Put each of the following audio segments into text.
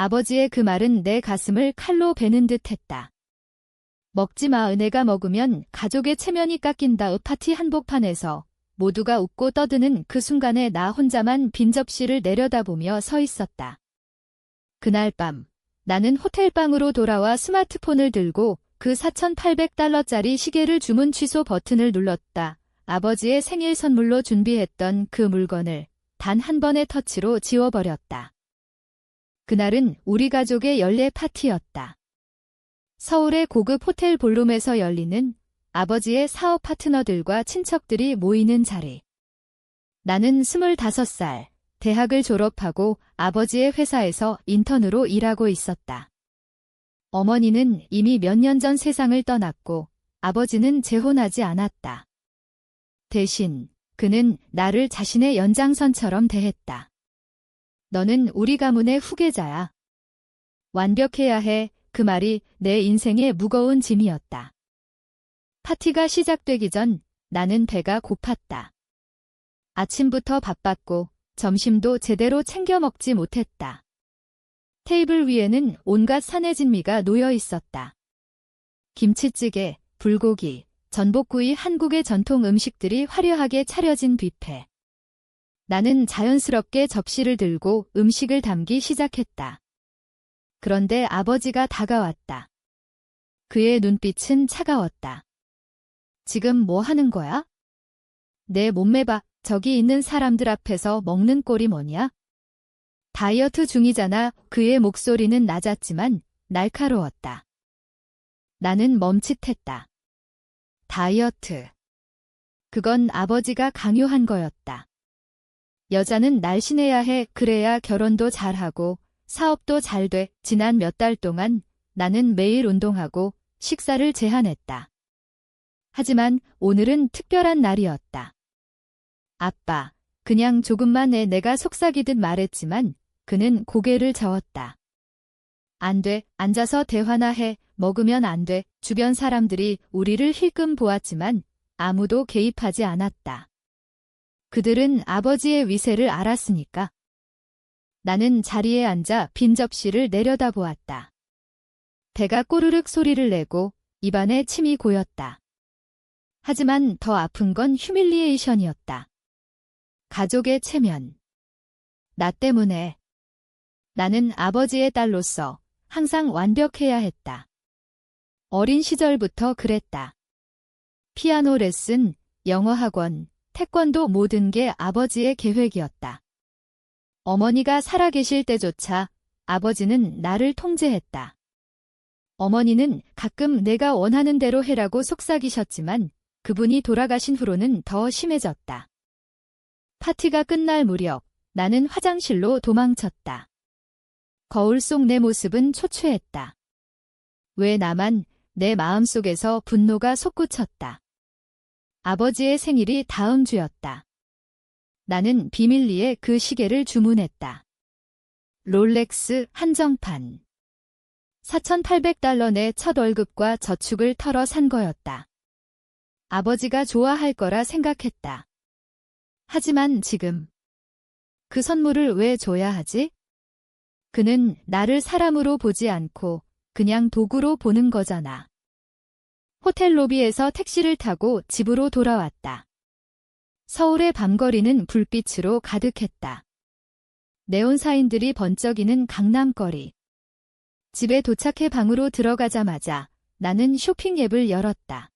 아버지의 그 말은 내 가슴을 칼로 베는 듯 했다. 먹지 마. 은혜가 먹으면 가족의 체면이 깎인다. 파티 한복판에서 모두가 웃고 떠드는 그 순간에 나 혼자만 빈 접시를 내려다보며 서 있었다. 그날 밤 나는 호텔방으로 돌아와 스마트폰을 들고 그 4,800달러짜리 시계를 주문 취소 버튼을 눌렀다. 아버지의 생일 선물로 준비했던 그 물건을 단 한 번의 터치로 지워버렸다. 그날은 우리 가족의 연례 파티였다. 서울의 고급 호텔 볼룸에서 열리는 아버지의 사업 파트너들과 친척들이 모이는 자리. 나는 25살, 대학을 졸업하고 아버지의 회사에서 인턴으로 일하고 있었다. 어머니는 이미 몇 년 전 세상을 떠났고 아버지는 재혼하지 않았다. 대신 그는 나를 자신의 연장선처럼 대했다. 너는 우리 가문의 후계자야. 완벽해야 해. 그 말이 내 인생의 무거운 짐이었다. 파티가 시작되기 전 나는 배가 고팠다. 아침부터 바빴고 점심도 제대로 챙겨 먹지 못했다. 테이블 위에는 온갖 산해진미가 놓여 있었다. 김치찌개, 불고기, 전복구이, 한국의 전통 음식들이 화려하게 차려진 뷔페. 나는 자연스럽게 접시를 들고 음식을 담기 시작했다. 그런데 아버지가 다가왔다. 그의 눈빛은 차가웠다. 지금 뭐 하는 거야? 내 몸매 봐. 저기 있는 사람들 앞에서 먹는 꼴이 뭐냐? 다이어트 중이잖아. 그의 목소리는 낮았지만 날카로웠다. 나는 멈칫했다. 다이어트. 그건 아버지가 강요한 거였다. 여자는 날씬해야 해. 그래야 결혼도 잘하고 사업도 잘 돼. 지난 몇 달 동안 나는 매일 운동하고 식사를 제한했다. 하지만 오늘은 특별한 날이었다. 아빠, 그냥 조금만 해. 내가 속삭이듯 말했지만 그는 고개를 저었다. 안 돼. 앉아서 대화나 해. 먹으면 안 돼. 주변 사람들이 우리를 힐끔 보았지만 아무도 개입하지 않았다. 그들은 아버지의 위세를 알았으니까. 나는 자리에 앉아 빈 접시를 내려다보았다. 배가 꼬르륵 소리를 내고 입안에 침이 고였다. 하지만 더 아픈 건 휴밀리에이션이었다. 가족의 체면. 나 때문에. 나는 아버지의 딸로서 항상 완벽해야 했다. 어린 시절부터 그랬다. 피아노 레슨, 영어 학원, 태권도 모든 게 아버지의 계획이었다. 어머니가 살아계실 때조차 아버지는 나를 통제했다. 어머니는 가끔 내가 원하는 대로 해라고 속삭이셨지만 그분이 돌아가신 후로는 더 심해졌다. 파티가 끝날 무렵 나는 화장실로 도망쳤다. 거울 속 내 모습은 초췌했다. 왜 나만 내 마음속에서 분노가 솟구쳤다. 아버지의 생일이 다음 주였다. 나는 비밀리에 그 시계를 주문했다. 롤렉스 한정판. 4,800달러 내 첫 월급과 저축을 털어 산 거였다. 아버지가 좋아할 거라 생각했다. 하지만 지금 그 선물을 왜 줘야 하지? 그는 나를 사람으로 보지 않고 그냥 도구로 보는 거잖아. 호텔 로비에서 택시를 타고 집으로 돌아왔다. 서울의 밤거리는 불빛으로 가득했다. 네온사인들이 번쩍이는 강남거리. 집에 도착해 방으로 들어가자마자 나는 쇼핑 앱을 열었다.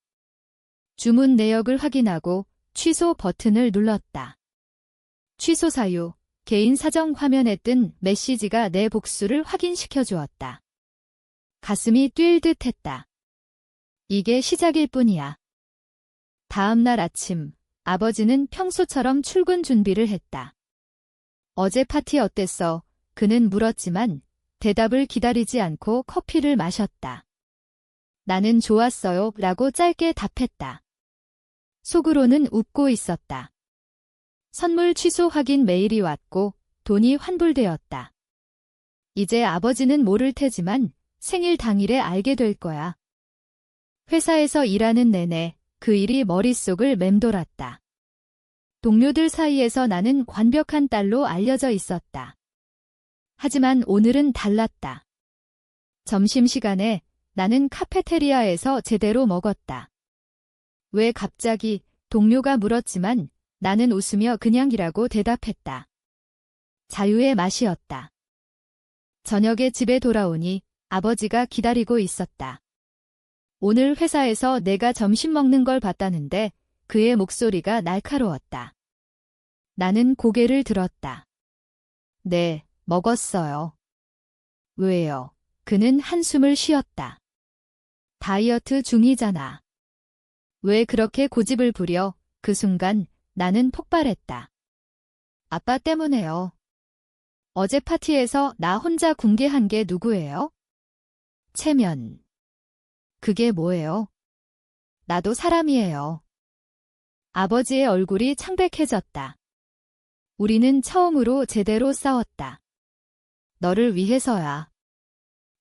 주문 내역을 확인하고 취소 버튼을 눌렀다. 취소 사유, 개인 사정 화면에 뜬 메시지가 내 복수를 확인시켜 주었다. 가슴이 뛸 듯 했다. 이게 시작일 뿐이야. 다음 날 아침, 아버지는 평소처럼 출근 준비를 했다. 어제 파티 어땠어? 그는 물었지만 대답을 기다리지 않고 커피를 마셨다. 나는 좋았어요 라고 짧게 답했다. 속으로는 웃고 있었다. 선물 취소 확인 메일이 왔고 돈이 환불되었다. 이제 아버지는 모를 테지만 생일 당일에 알게 될 거야. 회사에서 일하는 내내 그 일이 머릿속을 맴돌았다. 동료들 사이에서 나는 완벽한 딸로 알려져 있었다. 하지만 오늘은 달랐다. 점심시간에 나는 카페테리아에서 제대로 먹었다. 왜 갑자기? 동료가 물었지만 나는 웃으며 그냥이라고 대답했다. 자유의 맛이었다. 저녁에 집에 돌아오니 아버지가 기다리고 있었다. 오늘 회사에서 내가 점심 먹는 걸 봤다는데 그의 목소리가 날카로웠다. 나는 고개를 들었다. 네, 먹었어요. 왜요? 그는 한숨을 쉬었다. 다이어트 중이잖아. 왜 그렇게 고집을 부려? 그 순간 나는 폭발했다. 아빠 때문에요. 어제 파티에서 나 혼자 궁계한 게 누구예요? 체면. 그게 뭐예요? 나도 사람이에요. 아버지의 얼굴이 창백해졌다. 우리는 처음으로 제대로 싸웠다. 너를 위해서야.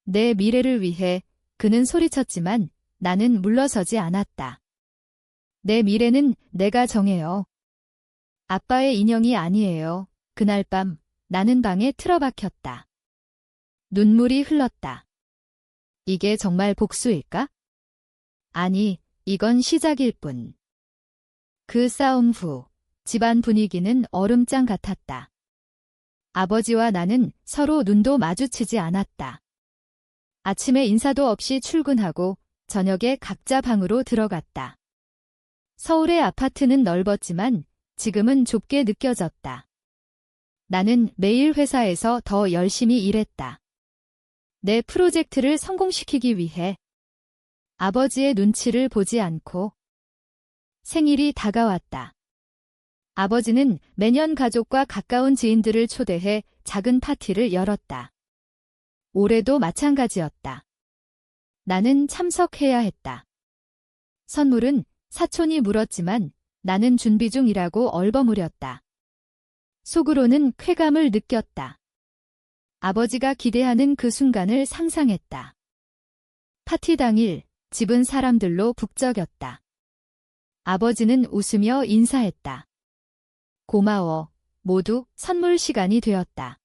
내 미래를 위해. 그는 소리쳤지만 나는 물러서지 않았다. 내 미래는 내가 정해요. 아빠의 인형이 아니에요. 그날 밤 나는 방에 틀어박혔다. 눈물이 흘렀다. 이게 정말 복수일까? 아니, 이건 시작일 뿐. 그 싸움 후 집안 분위기는 얼음장 같았다. 아버지와 나는 서로 눈도 마주치지 않았다. 아침에 인사도 없이 출근하고 저녁에 각자 방으로 들어갔다. 서울의 아파트는 넓었지만 지금은 좁게 느껴졌다. 나는 매일 회사에서 더 열심히 일했다. 내 프로젝트를 성공시키기 위해. 아버지의 눈치를 보지 않고. 생일이 다가왔다. 아버지는 매년 가족과 가까운 지인들을 초대해 작은 파티를 열었다. 올해도 마찬가지였다. 나는 참석해야 했다. 선물은 사촌이 물었지만 나는 준비 중이라고 얼버무렸다. 속으로는 쾌감을 느꼈다. 아버지가 기대하는 그 순간을 상상했다. 파티 당일 집은 사람들로 북적였다. 아버지는 웃으며 인사했다. 고마워. 모두 선물 시간이 되었다.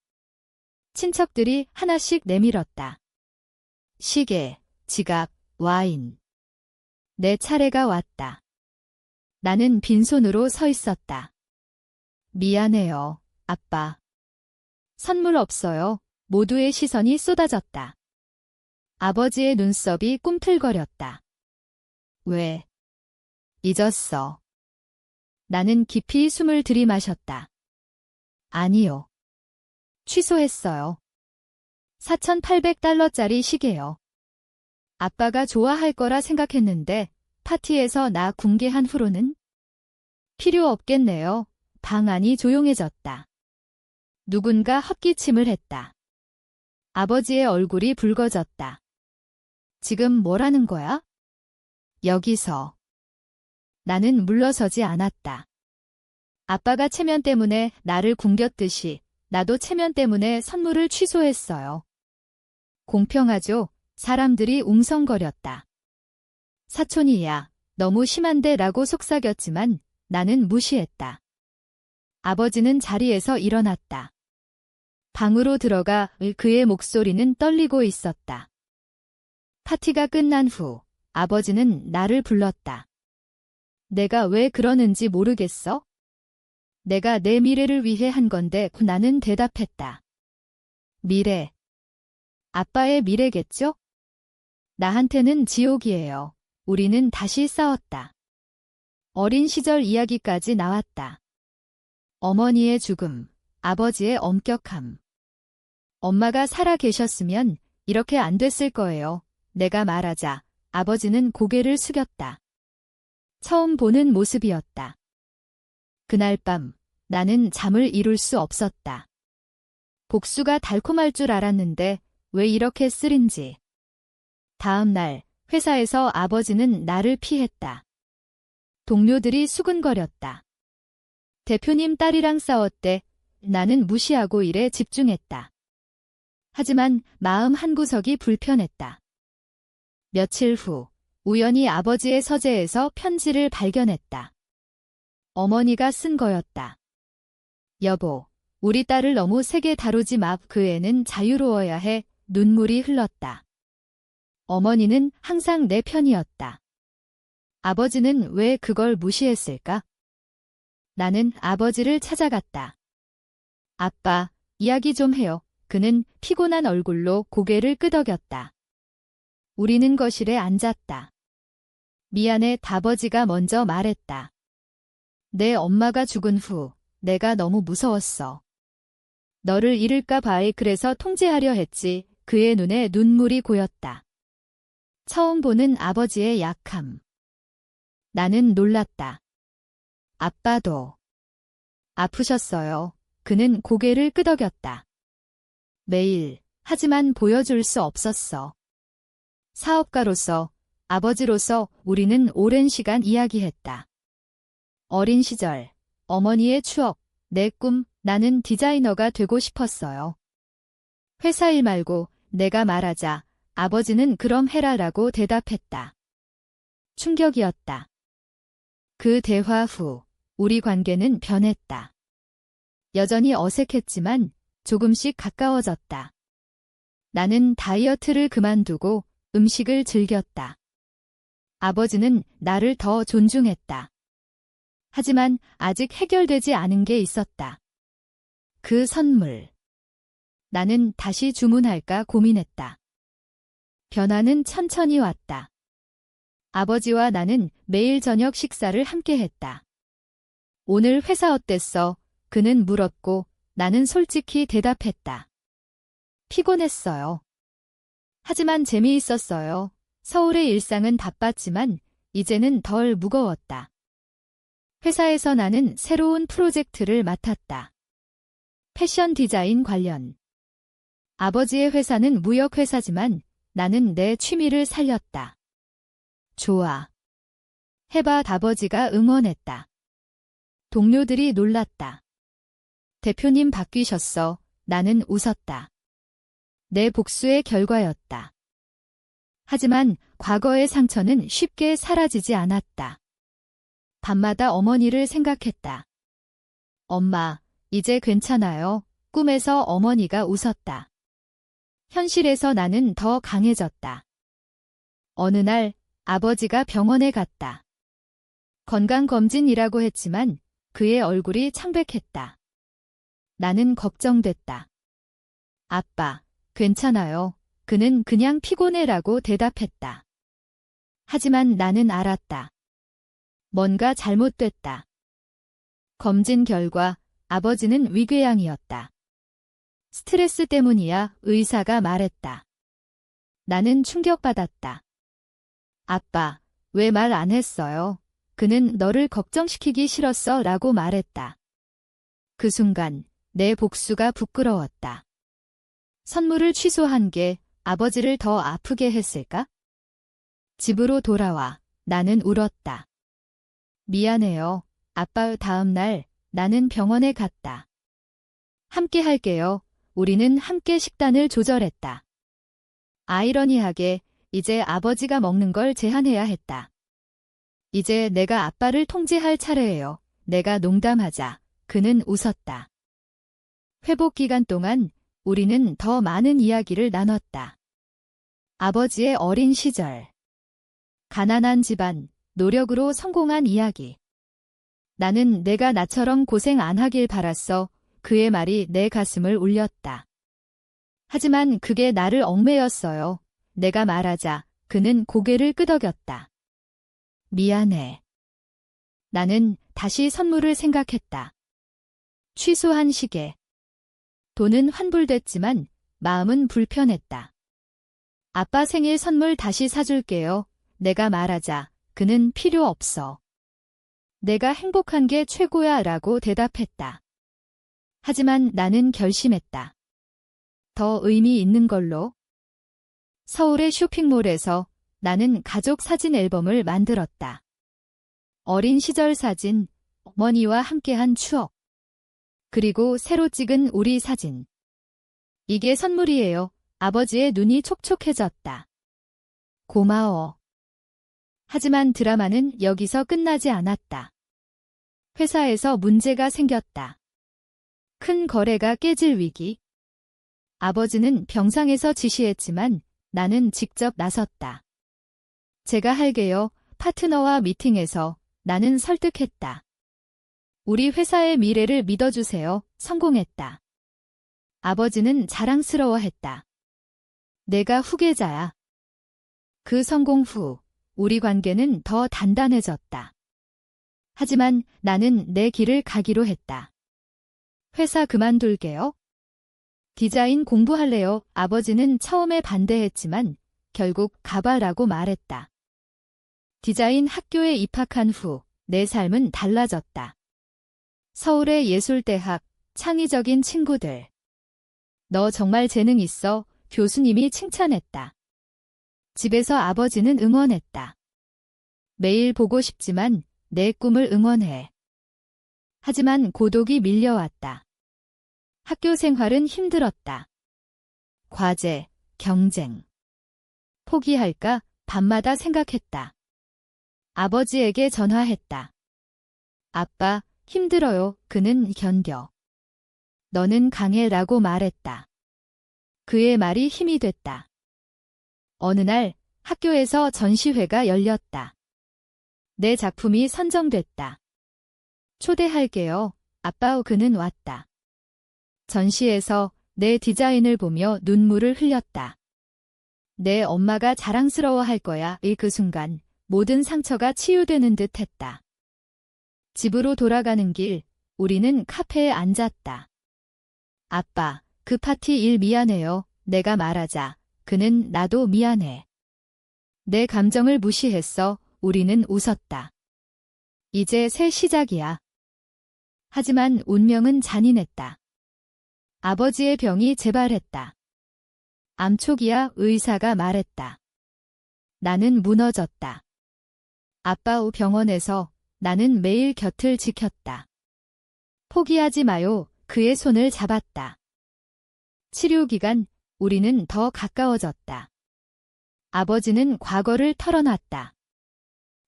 친척들이 하나씩 내밀었다. 시계, 지갑, 와인. 내 차례가 왔다. 나는 빈손으로 서 있었다. 미안해요, 아빠. 선물 없어요. 모두의 시선이 쏟아졌다. 아버지의 눈썹이 꿈틀거렸다. 왜? 잊었어. 나는 깊이 숨을 들이마셨다. 아니요. 취소했어요. 4,800달러짜리 시계요. 아빠가 좋아할 거라 생각했는데 파티에서 나 궁계한 후로는 필요 없겠네요. 방 안이 조용해졌다. 누군가 헛기침을 했다. 아버지의 얼굴이 붉어졌다. 지금 뭐라는 거야? 여기서. 나는 물러서지 않았다. 아빠가 체면 때문에 나를 굶겼듯이 나도 체면 때문에 선물을 취소했어요. 공평하죠? 사람들이 웅성거렸다. 사촌이야, 너무 심한데 라고 속삭였지만 나는 무시했다. 아버지는 자리에서 일어났다. 방으로 들어가 그의 목소리는 떨리고 있었다. 파티가 끝난 후 아버지는 나를 불렀다. 내가 왜 그러는지 모르겠어? 내가 내 미래를 위해 한 건데 나는 대답했다. 미래. 아빠의 미래겠죠? 나한테는 지옥이에요. 우리는 다시 싸웠다. 어린 시절 이야기까지 나왔다. 어머니의 죽음, 아버지의 엄격함. 엄마가 살아 계셨으면 이렇게 안 됐을 거예요. 내가 말하자 아버지는 고개를 숙였다. 처음 보는 모습이었다. 그날 밤 나는 잠을 이룰 수 없었다. 복수가 달콤할 줄 알았는데 왜 이렇게 쓰린지. 다음 날 회사에서 아버지는 나를 피했다. 동료들이 수근거렸다. 대표님 딸이랑 싸웠대. 나는 무시하고 일에 집중했다. 하지만 마음 한구석이 불편했다. 며칠 후 우연히 아버지의 서재에서 편지를 발견했다. 어머니가 쓴 거였다. 여보, 우리 딸을 너무 세게 다루지 마. 그 애는 자유로워야 해. 눈물이 흘렀다. 어머니는 항상 내 편이었다. 아버지는 왜 그걸 무시했을까? 나는 아버지를 찾아갔다. 아빠, 이야기 좀 해요. 그는 피곤한 얼굴로 고개를 끄덕였다. 우리는 거실에 앉았다. 미안해, 아버지가 먼저 말했다. 내 엄마가 죽은 후 내가 너무 무서웠어. 너를 잃을까 봐. 그래서 통제하려 했지. 그의 눈에 눈물이 고였다. 처음 보는 아버지의 약함. 나는 놀랐다. 아빠도 아프셨어요. 그는 고개를 끄덕였다. 매일, 하지만 보여줄 수 없었어. 사업가로서, 아버지로서 우리는 오랜 시간 이야기했다. 어린 시절, 어머니의 추억, 내 꿈, 나는 디자이너가 되고 싶었어요. 회사 일 말고 내가 말하자 아버지는 그럼 해라라고 대답했다. 충격이었다. 그 대화 후 우리 관계는 변했다. 여전히 어색했지만 조금씩 가까워졌다. 나는 다이어트를 그만두고 음식을 즐겼다. 아버지는 나를 더 존중했다. 하지만 아직 해결되지 않은 게 있었다. 그 선물. 나는 다시 주문할까 고민했다. 변화는 천천히 왔다. 아버지와 나는 매일 저녁 식사를 함께 했다. 오늘 회사 어땠어? 그는 물었고 나는 솔직히 대답했다. 피곤했어요. 하지만 재미있었어요. 서울의 일상은 바빴지만 이제는 덜 무거웠다. 회사에서 나는 새로운 프로젝트를 맡았다. 패션 디자인 관련. 아버지의 회사는 무역회사지만 나는 내 취미를 살렸다. 좋아. 해봐. 아버지가 응원했다. 동료들이 놀랐다. 대표님 바뀌셨어. 나는 웃었다. 내 복수의 결과였다. 하지만 과거의 상처는 쉽게 사라지지 않았다. 밤마다 어머니를 생각했다. 엄마, 이제 괜찮아요. 꿈에서 어머니가 웃었다. 현실에서 나는 더 강해졌다. 어느 날 아버지가 병원에 갔다. 건강검진이라고 했지만 그의 얼굴이 창백했다. 나는 걱정됐다. 아빠, 괜찮아요. 그는 그냥 피곤해라고 대답했다. 하지만 나는 알았다. 뭔가 잘못됐다. 검진 결과 아버지는 위궤양이었다. 스트레스 때문이야, 의사가 말했다. 나는 충격받았다. 아빠, 왜 말 안 했어요? 그는 너를 걱정시키기 싫었어 라고 말했다. 그 순간 내 복수가 부끄러웠다. 선물을 취소한 게 아버지를 더 아프게 했을까? 집으로 돌아와 나는 울었다. 미안해요. 아빠. 다음 날 나는 병원에 갔다. 함께 할게요. 우리는 함께 식단을 조절했다. 아이러니하게 이제 아버지가 먹는 걸 제한해야 했다. 이제 내가 아빠를 통제할 차례예요. 내가 농담하자. 그는 웃었다. 회복 기간 동안 우리는 더 많은 이야기를 나눴다. 아버지의 어린 시절. 가난한 집안, 노력으로 성공한 이야기. 나는 내가 나처럼 고생 안 하길 바랐어. 그의 말이 내 가슴을 울렸다. 하지만 그게 나를 얽매였어요. 내가 말하자 그는 고개를 끄덕였다. 미안해. 나는 다시 선물을 생각했다. 취소한 시계. 돈은 환불됐지만 마음은 불편했다. 아빠 생일 선물 다시 사줄게요. 내가 말하자 그는 필요 없어. 내가 행복한 게 최고야 라고 대답했다. 하지만 나는 결심했다. 더 의미 있는 걸로. 서울의 쇼핑몰에서 나는 가족 사진 앨범을 만들었다. 어린 시절 사진, 어머니와 함께한 추억. 그리고 새로 찍은 우리 사진. 이게 선물이에요. 아버지의 눈이 촉촉해졌다. 고마워. 하지만 드라마는 여기서 끝나지 않았다. 회사에서 문제가 생겼다. 큰 거래가 깨질 위기. 아버지는 병상에서 지시했지만 나는 직접 나섰다. 제가 할게요. 파트너와 미팅에서 나는 설득했다. 우리 회사의 미래를 믿어주세요. 성공했다. 아버지는 자랑스러워했다. 내가 후계자야. 그 성공 후 우리 관계는 더 단단해졌다. 하지만 나는 내 길을 가기로 했다. 회사 그만둘게요. 디자인 공부할래요. 아버지는 처음에 반대했지만 결국 가봐라고 말했다. 디자인 학교에 입학한 후 내 삶은 달라졌다. 서울의 예술대학, 창의적인 친구들. 너 정말 재능 있어. 교수님이 칭찬했다. 집에서 아버지는 응원했다. 매일 보고 싶지만 내 꿈을 응원해. 하지만 고독이 밀려왔다. 학교 생활은 힘들었다. 과제, 경쟁. 포기할까? 밤마다 생각했다. 아버지에게 전화했다. 아빠, 힘들어요. 그는 견뎌. 너는 강해라고 말했다. 그의 말이 힘이 됐다. 어느 날 학교에서 전시회가 열렸다. 내 작품이 선정됐다. 초대할게요. 아빠. 그는 왔다. 전시에서 내 디자인을 보며 눈물을 흘렸다. 내 엄마가 자랑스러워할 거야. 그 순간 모든 상처가 치유되는 듯 했다. 집으로 돌아가는 길, 우리는 카페에 앉았다. 아빠, 그 파티 일 미안해요. 내가 말하자. 그는 나도 미안해. 내 감정을 무시했어. 우리는 웃었다. 이제 새 시작이야. 하지만 운명은 잔인했다. 아버지의 병이 재발했다. 암 초기야. 의사가 말했다. 나는 무너졌다. 아빠 후 병원에서 나는 매일 곁을 지켰다. 포기하지 마요. 그의 손을 잡았다. 치료 기간, 우리는 더 가까워졌다. 아버지는 과거를 털어놨다.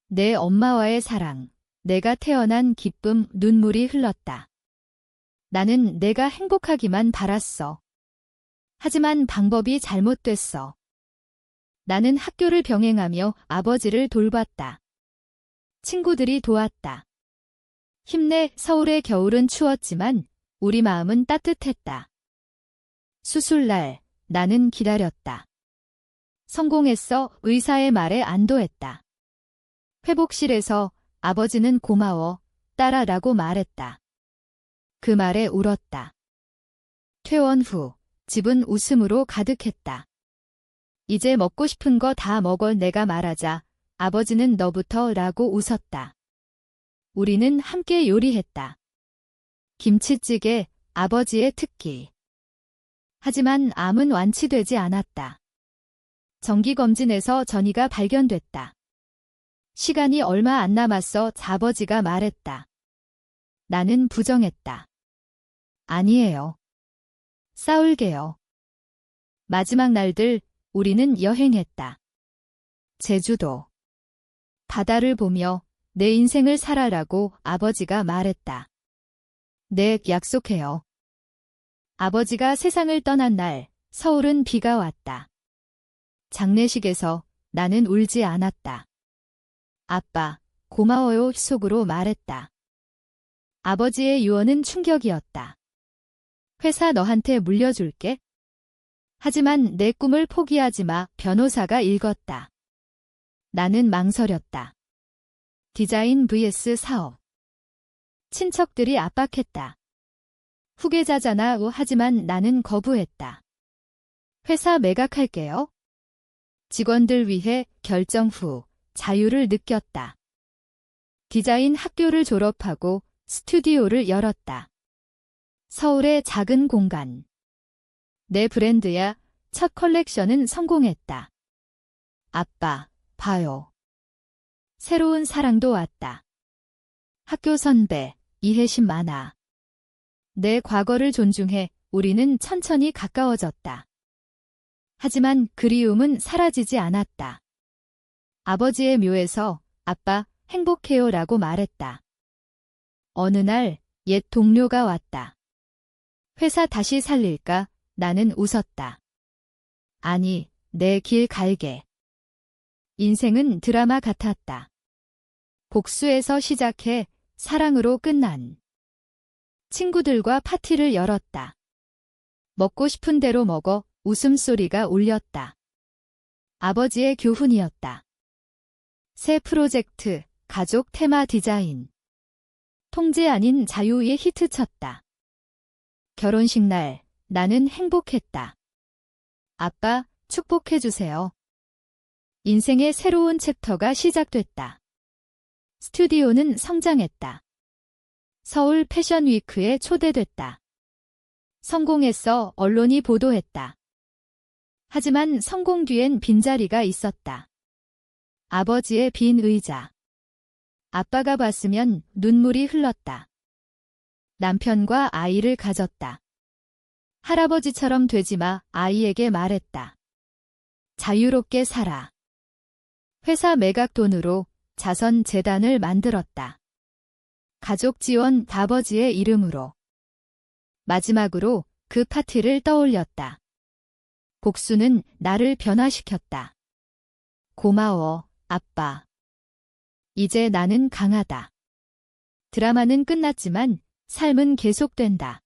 내 엄마와의 사랑, 내가 태어난 기쁨, 눈물이 흘렀다. 나는 내가 행복하기만 바랐어. 하지만 방법이 잘못됐어. 나는 학교를 병행하며 아버지를 돌봤다. 친구들이 도왔다. 힘내. 서울의 겨울은 추웠지만 우리 마음은 따뜻했다. 수술날, 나는 기다렸다. 성공했어. 의사의 말에 안도했다. 회복실에서 아버지는 고마워, 딸아라고 말했다. 그 말에 울었다. 퇴원 후 집은 웃음으로 가득했다. 이제 먹고 싶은 거 다 먹어. 내가 말하자. 아버지는 너부터 라고 웃었다. 우리는 함께 요리했다. 김치찌개, 아버지의 특기. 하지만 암은 완치되지 않았다. 정기검진에서 전이가 발견됐다. 시간이 얼마 안 남았어. 아버지가 말했다. 나는 부정했다. 아니에요. 싸울게요. 마지막 날들 우리는 여행했다. 제주도. 바다를 보며 내 인생을 살아라고 아버지가 말했다. 네, 약속해요. 아버지가 세상을 떠난 날 서울은 비가 왔다. 장례식에서 나는 울지 않았다. 아빠, 고마워요. 속으로 말했다. 아버지의 유언은 충격이었다. 회사 너한테 물려줄게. 하지만 내 꿈을 포기하지 마. 변호사가 읽었다. 나는 망설였다. 디자인 vs 사업. 친척들이 압박했다. 후계자잖아. 하지만 나는 거부했다. 회사 매각할게요. 직원들 위해 결정 후 자유를 느꼈다. 디자인 학교를 졸업하고 스튜디오를 열었다. 서울의 작은 공간. 내 브랜드야. 첫 컬렉션은 성공했다. 아빠, 봐요. 새로운 사랑도 왔다. 학교 선배, 이해심 많아. 내 과거를 존중해. 우리는 천천히 가까워졌다. 하지만 그리움은 사라지지 않았다. 아버지의 묘에서 아빠, 행복해요. '요' 라고 말했다. 어느 날 옛 동료가 왔다. '너 왜 이렇게 바뀌었어?' '나 좀 바뀌었어. 회사 다시 살릴까? 나는 웃었다. 아니, 내 길 갈게. 인생은 드라마 같았다. 복수에서 시작해 사랑으로 끝난. 친구들과 파티를 열었다. 먹고 싶은 대로 먹어 웃음소리가 울렸다. 아버지의 교훈이었다. 새 프로젝트, 가족 테마 디자인. 통제 아닌 자유의 히트쳤다. 결혼식 날, 나는 행복했다. 아빠, 축복해주세요. 인생의 새로운 챕터가 시작됐다. 스튜디오는 성장했다. 서울 패션 위크에 초대됐다. 성공했어 언론이 보도했다. 하지만 성공 뒤엔 빈자리가 있었다. 아버지의 빈 의자. 아빠가 봤으면 눈물이 흘렀다. 남편과 아이를 가졌다. 할아버지처럼 되지 마 아이에게 말했다. 자유롭게 살아. 회사 매각 돈으로 자선 재단을 만들었다. 가족 지원 아버지의 이름으로. 마지막으로 그 파티를 떠올렸다. 복수는 나를 변화시켰다. 고마워, 아빠. 이제 나는 강하다. 드라마는 끝났지만 삶은 계속된다.